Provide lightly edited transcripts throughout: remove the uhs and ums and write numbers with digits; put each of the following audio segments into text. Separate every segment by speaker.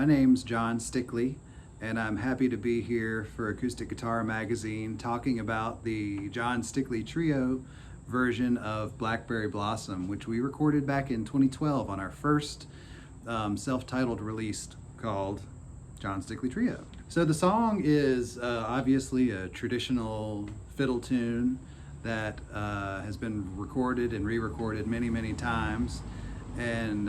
Speaker 1: My name's John Stickley, and I'm happy to be here for Acoustic Guitar Magazine talking about the John Stickley Trio version of Blackberry Blossom, which we recorded back in 2012 on our first self-titled release called John Stickley Trio. So the song is obviously a traditional fiddle tune that has been recorded and re-recorded many times, and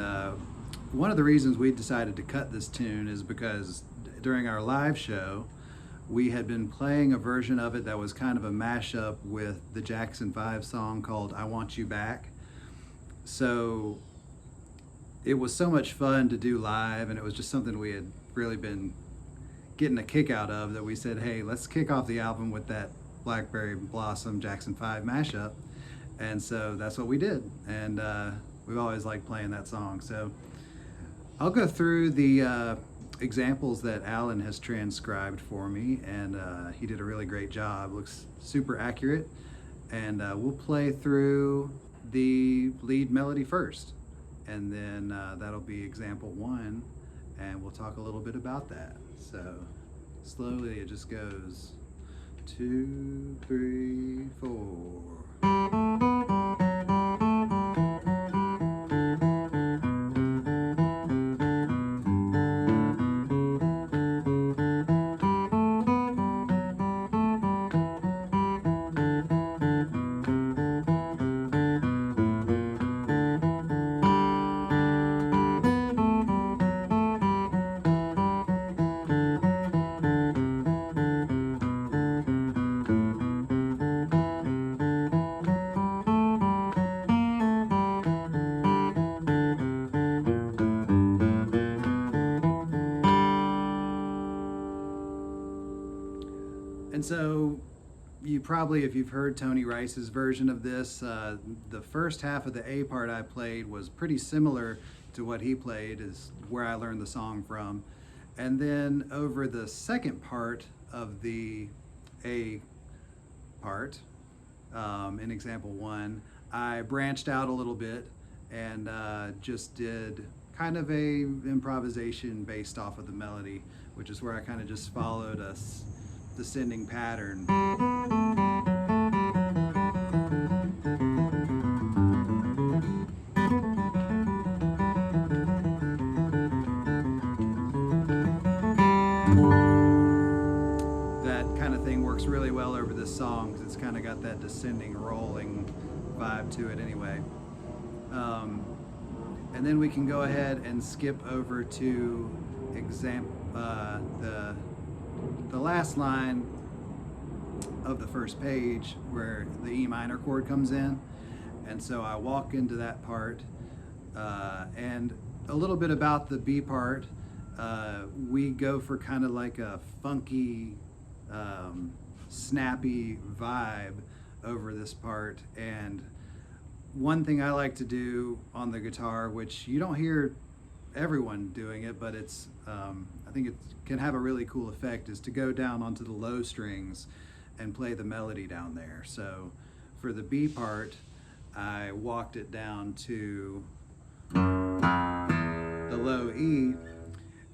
Speaker 1: one of the reasons we decided to cut this tune is because during our live show we had been playing a version of it that was kind of a mashup with the Jackson 5 song called I Want You Back. So it was so much fun to do live, and it was just something we had really been getting a kick out of, that we said, hey, let's kick off the album with that Blackberry Blossom Jackson 5 mashup. And so that's what we did, and we've always liked playing that song. So I'll go through the examples that Alan has transcribed for me, and he did a really great job. Looks super accurate, and we'll play through the lead melody first, and then that'll be example 1, and we'll talk a little bit about that. So slowly it just goes 2, 3, 4. And so you probably, if you've heard Tony Rice's version of this, the first half of the A part I played was pretty similar to what he played, is where I learned the song from. And then over the second part of the A part, in example 1, I branched out a little bit and just did kind of a improvisation based off of the melody, which is where I kind of just followed a descending pattern. That kind of thing works really well over this song because it's kind of got that descending, rolling vibe to it anyway. And then we can go ahead and skip over to the last line of the first page where the E minor chord comes in. And so I walk into that part, and a little bit about the B part. We go for kind of like a funky, snappy vibe over this part. And one thing I like to do on the guitar, which you don't hear everyone doing it, but it's I think it can have a really cool effect, is to go down onto the low strings and play the melody down there. So for the B part, I walked it down to the low E,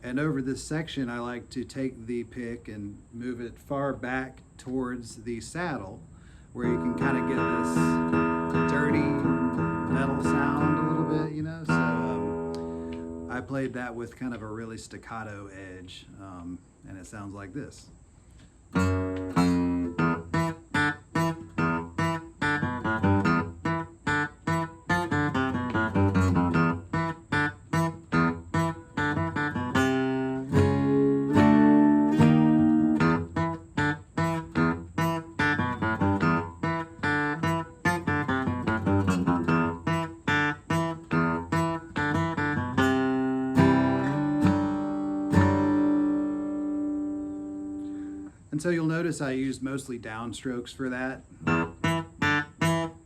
Speaker 1: and over this section I like to take the pick and move it far back towards the saddle, where you can kind of get this dirty metal sound a little bit, you know. So I played that with kind of a really staccato edge, and it sounds like this. And so you'll notice I used mostly downstrokes for that.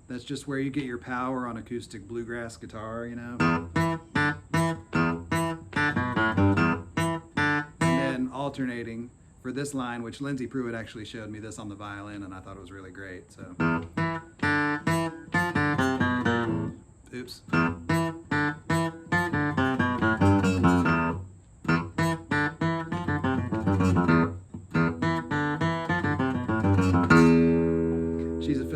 Speaker 1: That's just where you get your power on acoustic bluegrass guitar, you know. And then alternating for this line, which Lindsay Pruitt actually showed me this on the violin, and I thought it was really great. So, oops.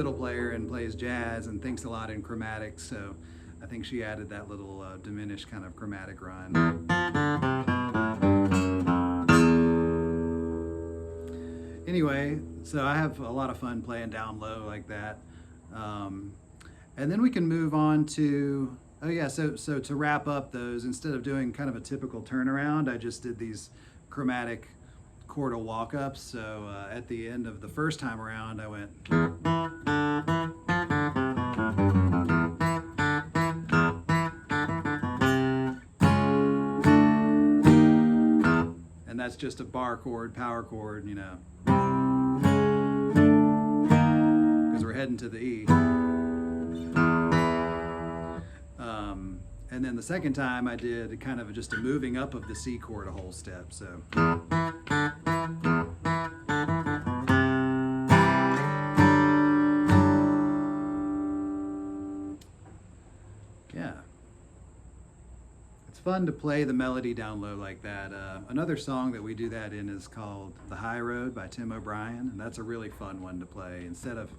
Speaker 1: fiddle player and plays jazz and thinks a lot in chromatics, so I think she added that little diminished kind of chromatic run. Anyway, so I have a lot of fun playing down low like that. And then we can move on to, oh yeah, so to wrap up those, instead of doing kind of a typical turnaround, I just did these chromatic chordal walk-ups. So at the end of the first time around, I went. And that's just a bar chord, power chord, you know, because we're heading to the E. And then the second time I did kind of just a moving up of the C chord a whole step. So yeah, it's fun to play the melody down low like that. Another song that we do that in is called The High Road by Tim O'Brien, and that's a really fun one to play. Instead of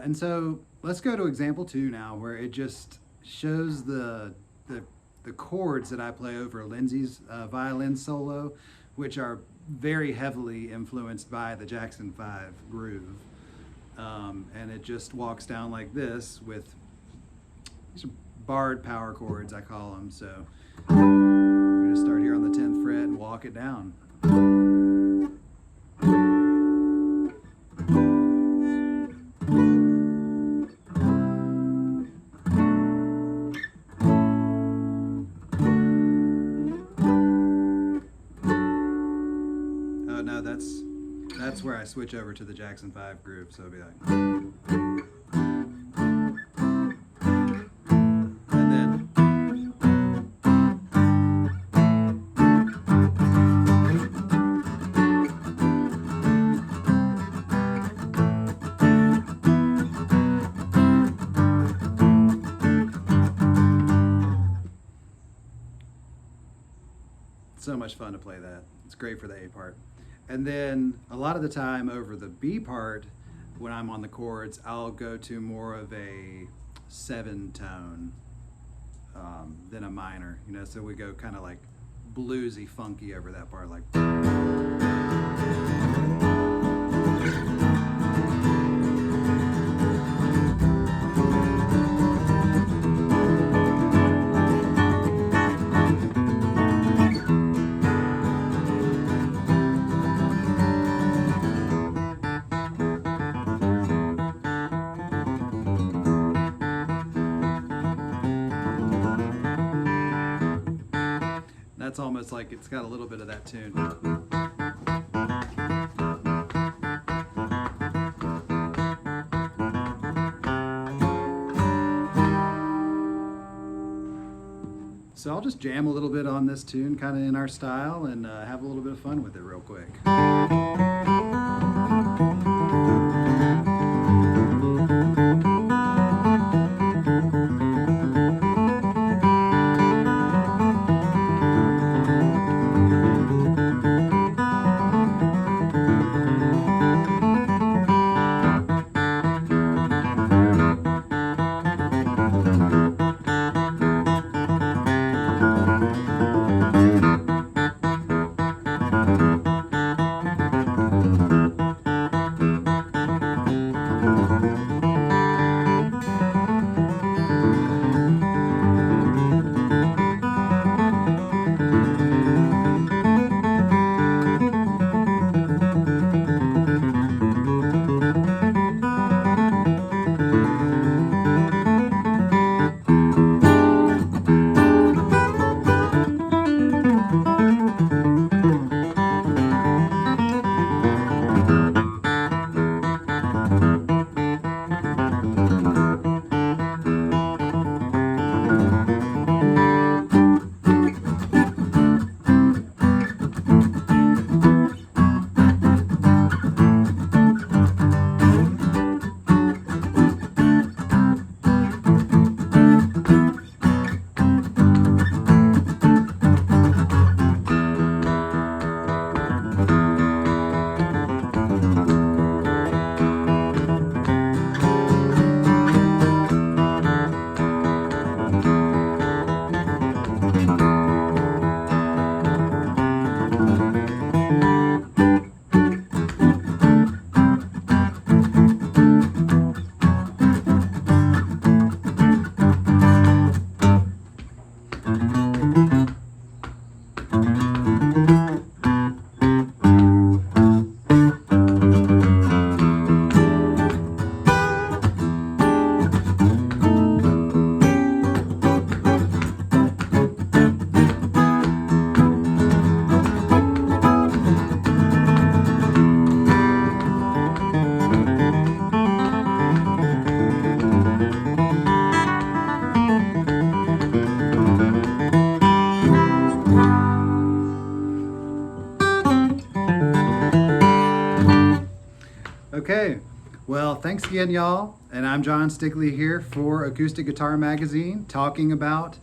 Speaker 1: and so let's go to example 2 now, where it just shows the chords that I play over Lindsay's violin solo, which are very heavily influenced by the Jackson 5 groove. And it just walks down like this with these are barred power chords, I call them. So we're going to start here on the 10th fret and walk it down. That's where I switch over to the Jackson 5 groove, so it'll be like. And then. So much fun to play that. It's great for the A part. And then a lot of the time over the B part, when I'm on the chords, I'll go to more of a 7 tone than a minor, you know, so we go kind of like bluesy, funky over that part, like. That's almost like it's got a little bit of that tune. So I'll just jam a little bit on this tune, kind of in our style, and have a little bit of fun with it real quick. Okay, well, thanks again, y'all. And I'm John Stickley here for Acoustic Guitar Magazine, talking about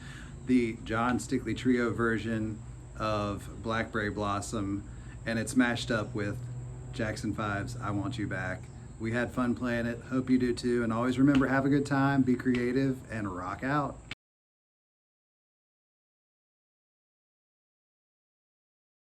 Speaker 1: the John Stickley Trio version of Blackberry Blossom, and it's mashed up with Jackson 5's I Want You Back. We had fun playing it. Hope you do too. And always remember, have a good time, be creative, and rock out.